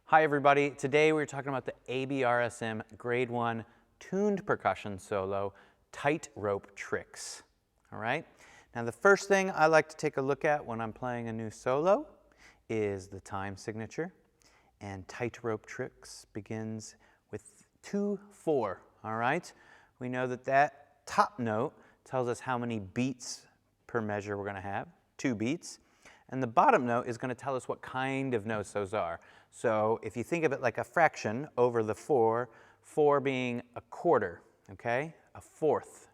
Hi everybody, today we're talking about the ABRSM Grade 1 tuned percussion solo, Tightrope tricks. All right, now the first thing I like to take a look at when I'm playing a new solo is the time signature. And Tightrope tricks begins with 2-4, all right? We know that that top note tells us how many beats per measure we're gonna have, 2 beats. And the bottom note is going to tell us what kind of notes those are. So if you think of it like a fraction over the 4, 4 being a quarter, okay? A fourth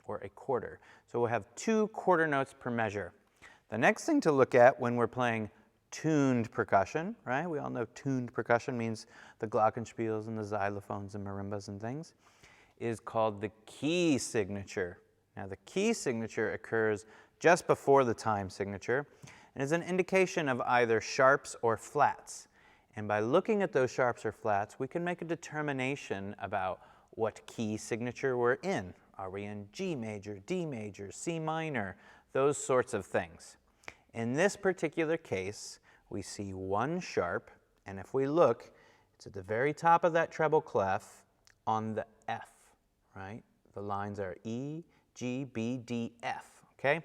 or a quarter. So we'll have 2 quarter notes per measure. The next thing to look at when we're playing tuned percussion, right? We all know tuned percussion means the glockenspiels and the xylophones and marimbas and things, is called the key signature. Now the key signature occurs just before the time signature, and is an indication of either sharps or flats. And by looking at those sharps or flats, we can make a determination about what key signature we're in. Are we in G major, D major, C minor, those sorts of things. In this particular case, we see 1 sharp, and if we look, it's at the very top of that treble clef on the F, right? The lines are E, G, B, D, F, okay?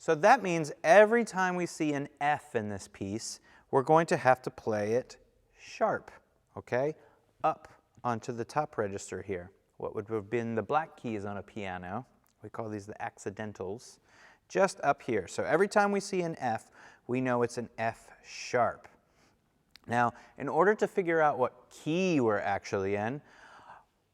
So that means every time we see an F in this piece, we're going to have to play it sharp, okay? Up onto the top register here. What would have been the black keys on a piano, we call these the accidentals, just up here. So every time we see an F, we know it's an F sharp. Now, in order to figure out what key we're actually in,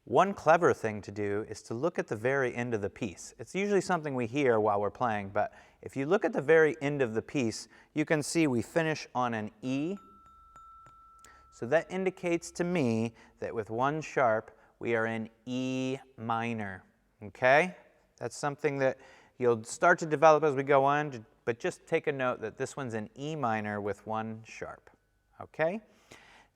one clever thing to do is to look at the very end of the piece. It's usually something we hear while we're playing, but if you look at the very end of the piece, you can see we finish on an E. So that indicates to me that with 1 sharp, we are in E minor, okay? That's something that you'll start to develop as we go on, but just take a note that this one's in E minor with 1 sharp, okay?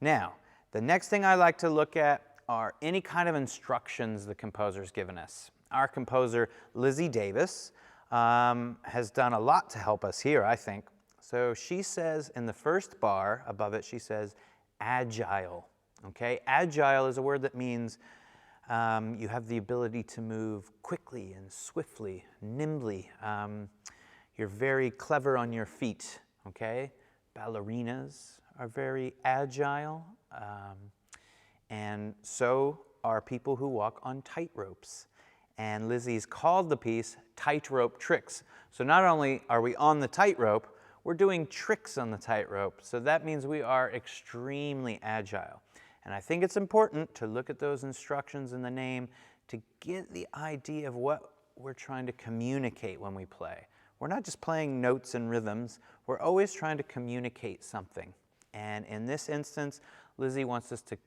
Now, the next thing I like to look at are any kind of instructions the composer's given us. Our composer, Lizzie Davis, has done a lot to help us here, I think. So she says in the first bar above it, she says agile, okay? Agile is a word that means you have the ability to move quickly and swiftly, nimbly. You're very clever on your feet, okay? Ballerinas are very agile. And so are people who walk on tightropes. And Lizzie's called the piece Tightrope Tricks. So not only are we on the tightrope, we're doing tricks on the tightrope. So that means we are extremely agile. And I think it's important to look at those instructions in the name to get the idea of what we're trying to communicate when we play. We're not just playing notes and rhythms, we're always trying to communicate something. And in this instance, Lizzie wants us to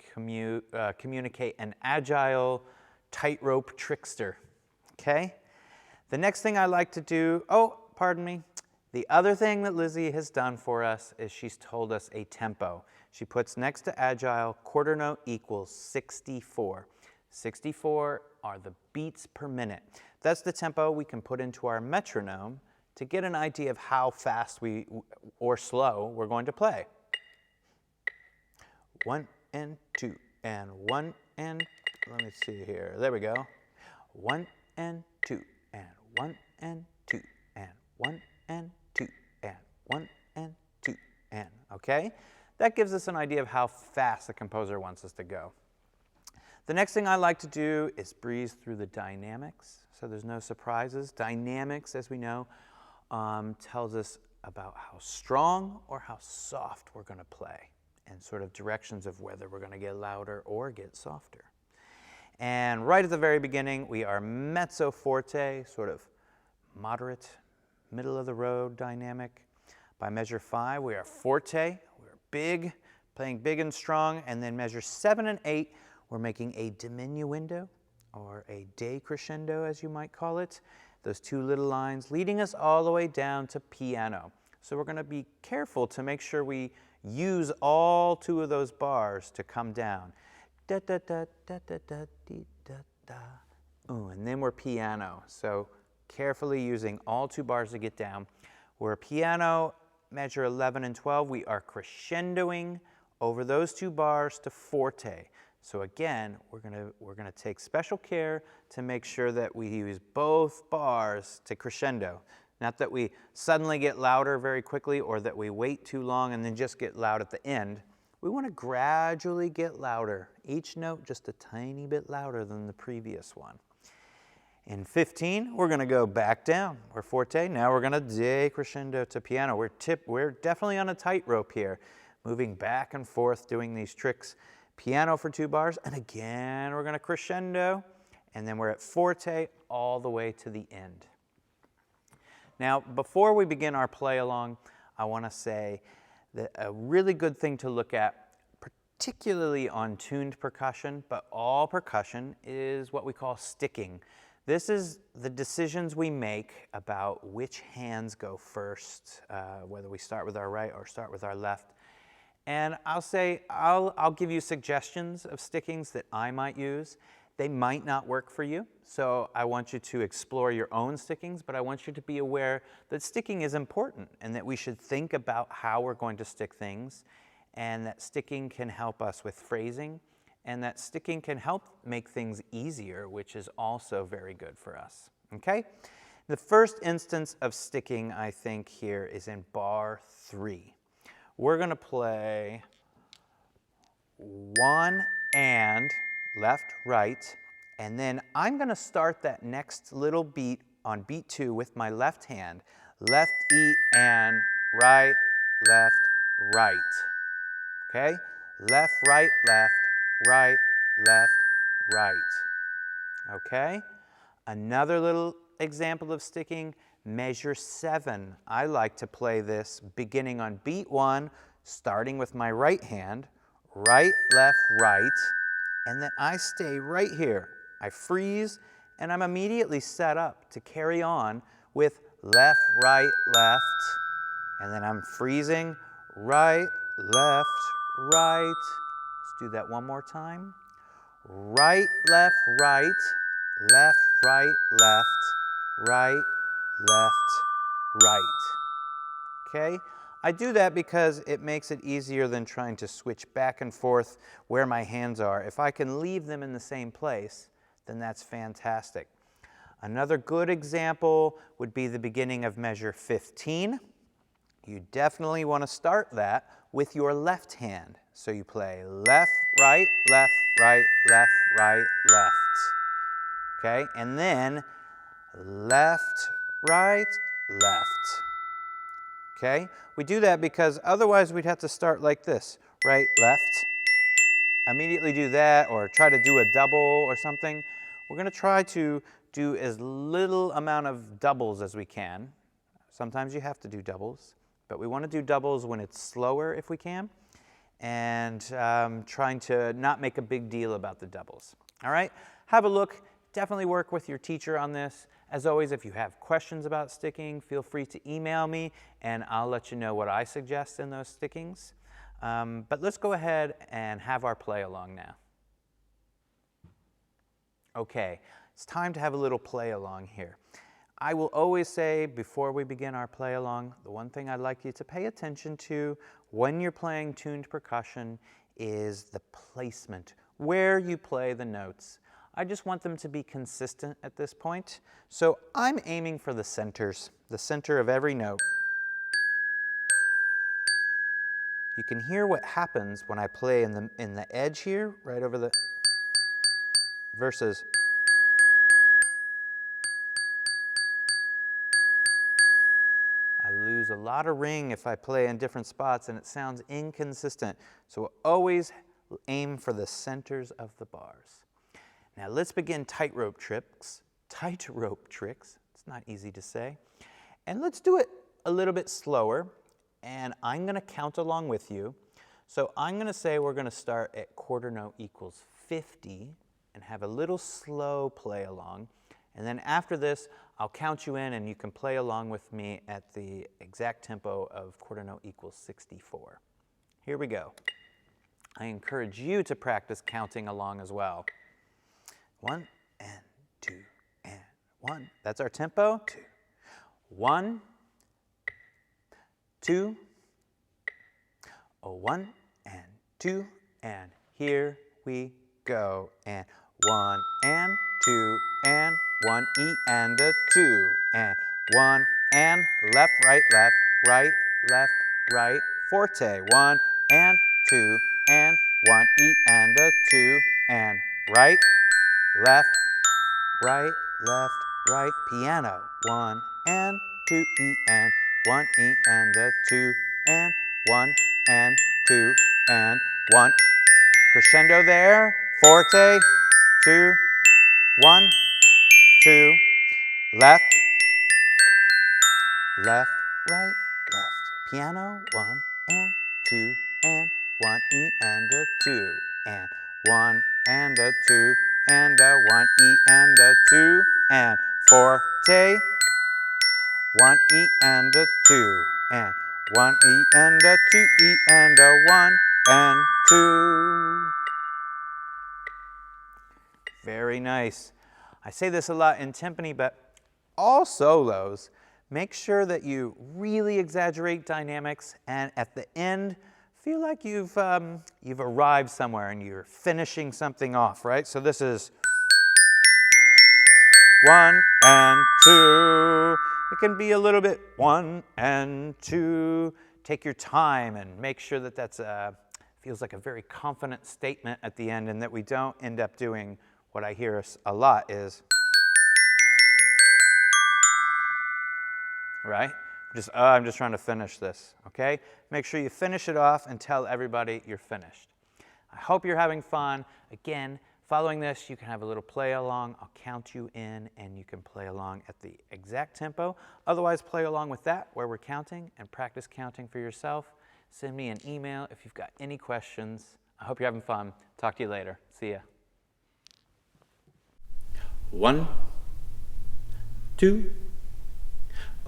communicate an agile tightrope trickster, okay? The next thing I like to do, the other thing that Lizzie has done for us is she's told us a tempo. She puts next to agile, quarter note equals 64. 64 are the beats per minute. That's the tempo we can put into our metronome to get an idea of how fast or slow we're going to play. 1 and 2 and 1 and, let me see here, there we go. 1 and 2 and 1 and 2 and 1 and 2 and 1 and 2 and, okay? That gives us an idea of how fast the composer wants us to go. The next thing I like to do is breeze through the dynamics, so there's no surprises. Dynamics, as we know, tells us about how strong or how soft we're going to play, and sort of directions of whether we're going to get louder or get softer. And right at the very beginning, we are mezzo forte, sort of moderate, middle of the road dynamic. By measure 5, we are forte, we're big, playing big and strong, and then measure 7 and 8, we're making a diminuendo, or a decrescendo as you might call it. Those 2 little lines leading us all the way down to piano. So we're going to be careful to make sure we use all 2 of those bars to come down. Da da da da da da dee, da da. Ooh, and then we're piano. So carefully using all 2 bars to get down. We're piano, measure 11 and 12. We are crescendoing over those 2 bars to forte. So again, we're gonna take special care to make sure that we use both bars to crescendo. Not that we suddenly get louder very quickly or that we wait too long and then just get loud at the end. We want to gradually get louder. Each note just a tiny bit louder than the previous one. In 15, we're going to go back down. We're forte. Now we're going to decrescendo to piano. We're definitely on a tightrope here, moving back and forth, doing these tricks. Piano for 2 bars, and again we're going to crescendo, and then we're at forte all the way to the end. Now, before we begin our play along, I want to say that a really good thing to look at, particularly on tuned percussion, but all percussion, is what we call sticking. This is the decisions we make about which hands go first, whether we start with our right or start with our left. And I'll give you suggestions of stickings that I might use. They might not work for you, so I want you to explore your own stickings, but I want you to be aware that sticking is important and that we should think about how we're going to stick things, and that sticking can help us with phrasing, and that sticking can help make things easier, which is also very good for us, okay? The first instance of sticking, I think, here is in bar 3. We're going to play 1 and left, right, and then I'm going to start that next little beat on beat 2 with my left hand. Left, E, and right, left, right. Okay? Left, right, right, right. Okay? Another little example of sticking, measure 7. I like to play this beginning on beat 1, starting with my right hand, right, left, right, and then I stay right here. I freeze, and I'm immediately set up to carry on with left, right, left, and then I'm freezing, right, left, right. Let's do that one more time. Right, left, right, left, right, left, right, left, right. Okay? I do that because it makes it easier than trying to switch back and forth where my hands are. If I can leave them in the same place, then that's fantastic. Another good example would be the beginning of measure 15. You definitely want to start that with your left hand. So you play left, right, left, right, left, right, left. Okay? And then left, right, left. Okay? We do that because otherwise we'd have to start like this. Right, left. Immediately do that or try to do a double or something. We're going to try to do as little amount of doubles as we can. Sometimes you have to do doubles, but we want to do doubles when it's slower if we can, and trying to not make a big deal about the doubles. All right? Have a look. Definitely work with your teacher on this. As always, if you have questions about sticking, feel free to email me, and I'll let you know what I suggest in those stickings. But let's go ahead and have our play along now. Okay, it's time to have a little play along here. I will always say before we begin our play along, the one thing I'd like you to pay attention to when you're playing tuned percussion is the placement, where you play the notes. I just want them to be consistent at this point. So I'm aiming for the centers, the center of every note. You can hear what happens when I play in the edge here, right over the versus. I lose a lot of ring if I play in different spots and it sounds inconsistent. So always aim for the centers of the bars. Now let's begin tightrope tricks. Tightrope tricks, it's not easy to say. And let's do it a little bit slower, and I'm going to count along with you. So I'm going to say we're going to start at quarter note equals 50 and have a little slow play along. And then after this, I'll count you in and you can play along with me at the exact tempo of quarter note equals 64. Here we go. I encourage you to practice counting along as well. 1 and 2 and 1. That's our tempo. 2. 1, 2, 1 and 2, and here we go. And 1 and 2 and 1 E and a 2 and 1 and left, right, forte. 1 and 2 and 1 E and a 2 and right, left, right, piano. 1 and 2 E and 1 E and a 2 and 1 and 2 and 1. Crescendo there, forte, 2, 1, 2, left, right, piano. 1 and 2 and 1 E and a 2 and 1 and a 2 and a 1 E and a 2 and forte. 1 E and a 2 and 1 E and a 2 E and a 1 and 2. Very nice. I say this a lot in timpani, but all solos, make sure that you really exaggerate dynamics, and at the end, feel like you've arrived somewhere and you're finishing something off, right? So this is 1 and 2. It can be a little bit 1 and 2. Take your time and make sure that that's feels like a very confident statement at the end, and that we don't end up doing what I hear a lot is, right? I'm just trying to finish this, okay? Make sure you finish it off and tell everybody you're finished. I hope you're having fun. Again, following this, you can have a little play along. I'll count you in and you can play along at the exact tempo. Otherwise, play along with that where we're counting and practice counting for yourself. Send me an email if you've got any questions. I hope you're having fun. Talk to you later. See ya. 1, 2,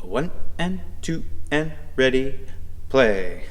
1 and 2 and ready, play.